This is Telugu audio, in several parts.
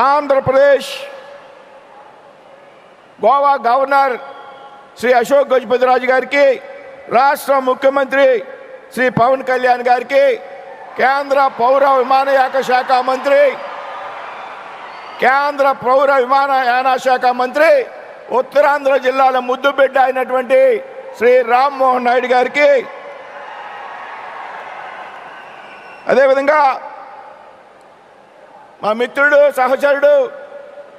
ఆంధ్రప్రదేశ్ గోవా గవర్నర్ శ్రీ అశోక్ గజపతిరాజు గారికి, రాష్ట్ర ముఖ్యమంత్రి శ్రీ పవన్ కళ్యాణ్ గారికి, కేంద్ర పౌర విమానయాన శాఖ మంత్రి ఉత్తరాంధ్ర జిల్లాల ముద్దుబిడ్డ అయినటువంటి శ్రీ రామ్మోహన్ నాయుడు గారికి, అదేవిధంగా మా మిత్రుడు సహచరుడు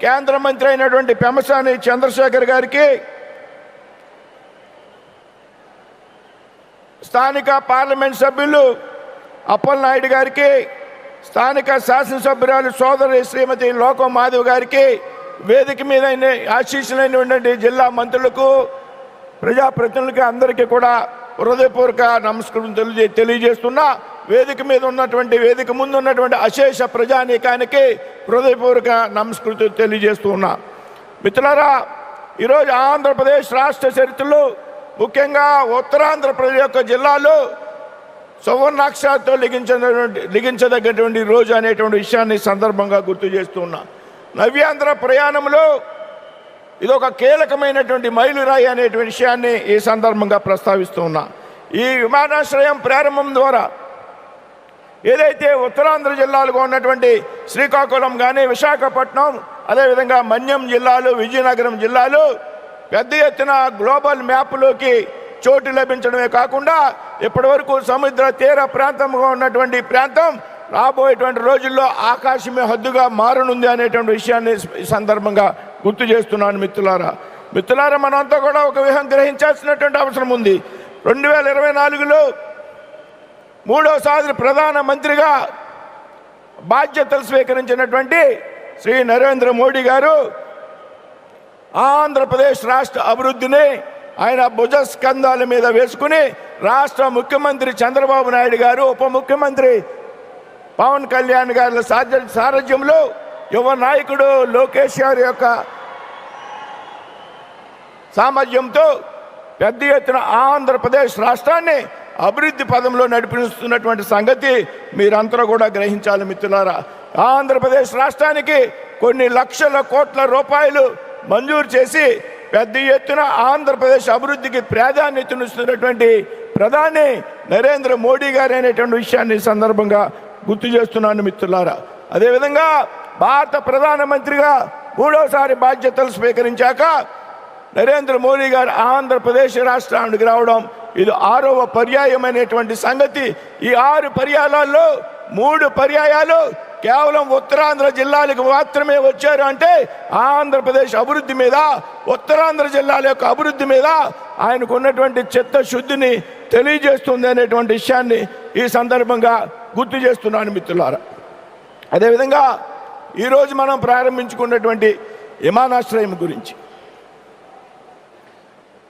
కేంద్ర మంత్రి అయినటువంటి పెమ్మసాని చంద్రశేఖర్ గారికి, స్థానిక పార్లమెంట్ సభ్యులు అప్పలనాయుడు గారికి, స్థానిక శాసనసభ్యురాలు సోదరి శ్రీమతి లోకం మాధవ్ గారికి, వేదిక మీద ఆశీస్సులైనటువంటి జిల్లా మంత్రులకు, ప్రజాప్రతినిధులకి అందరికీ కూడా హృదయపూర్వక నమస్కారం తెలియజేస్తున్నా. వేదిక మీద ఉన్నటువంటి, వేదిక ముందు ఉన్నటువంటి అశేష ప్రజానీకానికి హృదయపూర్వక నమస్కృతులు తెలియజేస్తున్నా. మిత్రులారా, ఈరోజు ఆంధ్రప్రదేశ్ రాష్ట్ర చరిత్రలో ముఖ్యంగా ఉత్తరాంధ్రప్రదేశ్ యొక్క జిల్లాలో సువర్ణాక్షరాలతో లిఖించదగ్గటువంటి రోజు అనేటువంటి విషయాన్ని సందర్భంగా గుర్తు చేస్తున్నా. నవ్యాంధ్ర ప్రయాణంలో ఇది ఒక కీలకమైనటువంటి మైలురాయి అనేటువంటి విషయాన్ని ఈ సందర్భంగా ప్రస్తావిస్తున్నా. ఈ విమానాశ్రయం ప్రారంభం ద్వారా ఏదైతే ఉత్తరాంధ్ర జిల్లాలుగా ఉన్నటువంటి శ్రీకాకుళం కానీ, విశాఖపట్నం, అదేవిధంగా మన్యం జిల్లాలు, విజయనగరం జిల్లాలు పెద్ద ఎత్తున గ్లోబల్ మ్యాప్లోకి చోటు లభించడమే కాకుండా ఇప్పటి వరకు సముద్ర తీర ప్రాంతంగా ఉన్నటువంటి ప్రాంతం రాబోయేటువంటి రోజుల్లో ఆకాశమే హద్దుగా మారనుంది అనేటువంటి విషయాన్ని ఈ సందర్భంగా గుర్తు చేస్తున్నాను. మిత్రులారా, మనంతా కూడా ఒక విషయం గ్రహించాల్సినటువంటి అవసరం ఉంది. 2024లో మూడోసారి ప్రధానమంత్రిగా బాధ్యతలు స్వీకరించినటువంటి శ్రీ నరేంద్ర మోడీ గారు ఆంధ్రప్రదేశ్ రాష్ట్ర అభివృద్ధిని ఆయన భుజస్కంధాల మీద వేసుకుని రాష్ట్ర ముఖ్యమంత్రి చంద్రబాబు నాయుడు గారు, ఉప ముఖ్యమంత్రి పవన్ కళ్యాణ్ గారి సారథ్యంలో యువ నాయకుడు లోకేష్ గారి యొక్క సామర్థ్యంతో పెద్ద ఎత్తున ఆంధ్రప్రదేశ్ రాష్ట్రాన్ని అభివృద్ధి పదంలో నడిపిస్తున్నటువంటి సంగతి మీరందరూ కూడా గ్రహించాలి. మిత్రులారా, ఆంధ్రప్రదేశ్ రాష్ట్రానికి కొన్ని లక్షల కోట్ల రూపాయలు మంజూరు చేసి పెద్ద ఎత్తున ఆంధ్రప్రదేశ్ అభివృద్ధికి ప్రాధాన్యతనిస్తున్నటువంటి ప్రధాని నరేంద్ర మోడీ గారు అనేటువంటి విషయాన్ని సందర్భంగా గుర్తు చేస్తున్నాను. మిత్రులారా, అదేవిధంగా భారత ప్రధానమంత్రిగా మూడోసారి బాధ్యతలు స్వీకరించాక నరేంద్ర మోడీ గారు ఆంధ్రప్రదేశ్ రాష్ట్రానికి రావడం ఇది 6వ పర్యాయం అనేటువంటి సంగతి. ఈ 6 పర్యాయాలలో 3 పర్యాయాలు కేవలం ఉత్తరాంధ్ర జిల్లాలకు మాత్రమే వచ్చారు. అంటే ఆంధ్రప్రదేశ్ అభివృద్ధి మీద, ఉత్తరాంధ్ర జిల్లాల యొక్క అభివృద్ధి మీద ఆయనకు ఉన్నటువంటి చిత్తశుద్ధిని తెలియజేస్తుంది అనేటువంటి విషయాన్ని ఈ సందర్భంగా గుర్తు చేస్తున్నాను. మిత్రులారా, అదేవిధంగా ఈరోజు మనం ప్రారంభించుకున్నటువంటి విమానాశ్రయం గురించి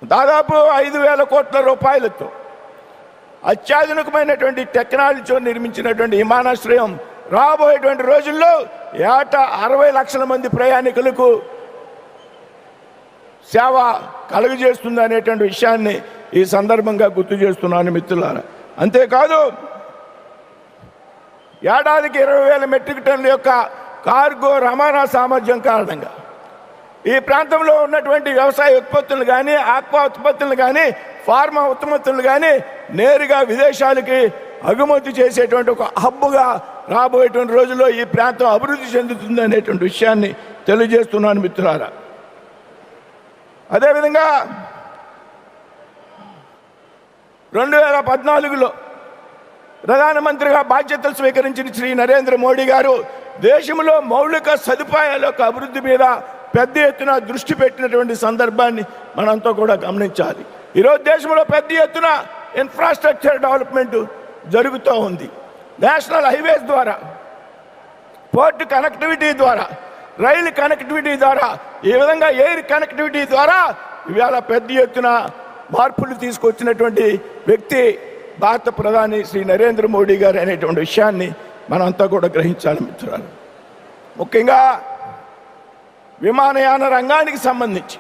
దాదాపు 5,000 కోట్ల రూపాయలతో అత్యాధునికమైనటువంటి టెక్నాలజీతో నిర్మించినటువంటి విమానాశ్రయం రాబోయేటువంటి రోజుల్లో ఏటా 60 లక్షల మంది ప్రయాణికులకు సేవ కలుగజేస్తుంది అనేటువంటి విషయాన్ని ఈ సందర్భంగా గుర్తు చేస్తున్నాను. మిత్రులారా, అంతేకాదు ఏడాదికి 20,000 మెట్రిక్ టన్నుల యొక్క కార్గో రవాణా సామర్థ్యం కారణంగా ఈ ప్రాంతంలో ఉన్నటువంటి వ్యవసాయ ఉత్పత్తులు కానీ, ఆక్వా ఉత్పత్తులు కానీ, ఫార్మా ఉత్పత్తులు కానీ నేరుగా విదేశాలకి ఎగుమతి చేసేటువంటి ఒక హబ్బుగా రాబోయేటువంటి రోజుల్లో ఈ ప్రాంతం అభివృద్ధి చెందుతుంది అనేటువంటి విషయాన్ని తెలియజేస్తున్నాను. మిత్రులారా, అదేవిధంగా 2014లో ప్రధానమంత్రిగా బాధ్యతలు స్వీకరించిన శ్రీ నరేంద్ర మోడీ గారు దేశంలో మౌలిక సదుపాయాల యొక్క అభివృద్ధి మీద పెద్ద ఎత్తున దృష్టి పెట్టినటువంటి సందర్భాన్ని మనంతా కూడా గమనించాలి. ఈరోజు దేశంలో పెద్ద ఎత్తున ఇన్ఫ్రాస్ట్రక్చర్ డెవలప్మెంట్ జరుగుతూ ఉంది. నేషనల్ హైవేస్ ద్వారా, పోర్ట్ కనెక్టివిటీ ద్వారా, రైలు కనెక్టివిటీ ద్వారా, ఈ విధంగా ఎయిర్ కనెక్టివిటీ ద్వారా ఇవాళ పెద్ద ఎత్తున మార్పులు తీసుకొచ్చినటువంటి వ్యక్తి భారత ప్రధాని శ్రీ నరేంద్ర మోడీ గారు అనేటువంటి విషయాన్ని మనంతా కూడా గ్రహించాలి. మిత్రులారా, ముఖ్యంగా విమానయాన రంగానికి సంబంధించి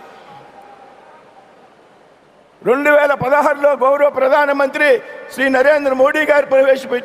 2016లో గౌరవ ప్రధానమంత్రి శ్రీ నరేంద్ర మోడీ గారు ప్రవేశపెట్టిన